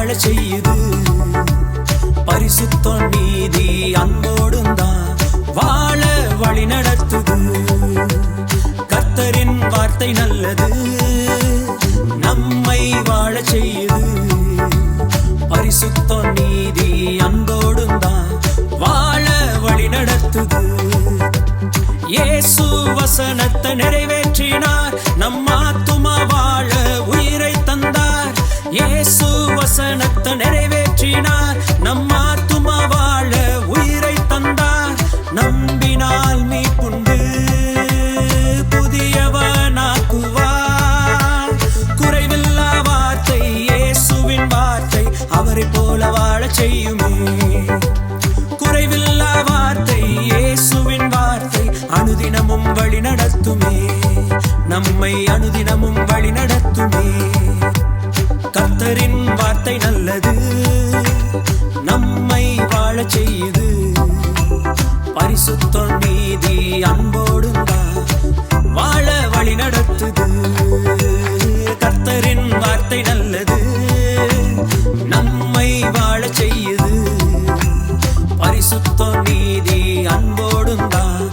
வாழ செய்யுது. பரிசுத்தம் நீதி அன்போடும் தான் வாழ வழி நடத்துது. கர்த்தரின் வார்த்தை நல்லது, நம்மை வாழ செய்யுது. பரிசுத்தம் நீதி அன்போடும் தான் வாழ வழி நடத்துது. இயேசு வசனத்தை நிறைவேற்றினார், நம் ஆத்துமா வாழ உயிரை தந்தார். இயேசு வசனத்தை நிறைவேற்றினார், நம் ஆத்துமா வாழ உயிரை தந்தார். நம்பினால் மீட்புண்டு, புதியவனாக்குவார். குறைவில்லா வார்த்தை இயேசுவின் வார்த்தை, அவரை போல வாழ செய்யுமே. குறைவில்லா வார்த்தை இயேசுவின் வார்த்தை, அனுதினமும் வழி நடத்துமே. நம்மை அனுதினமும் வழி நடத்துமே. கர்த்தரின் வார்த்தை நல்லது, நம்மை வாழ செய்யுது. பரிசுத்தம் நீதி அன்போடும் தான் வாழ வழி நடத்துது. கர்த்தரின் வார்த்தை நல்லது, நம்மை வாழ செய்யுது. பரிசுத்தம் நீதி அன்போடும் தான்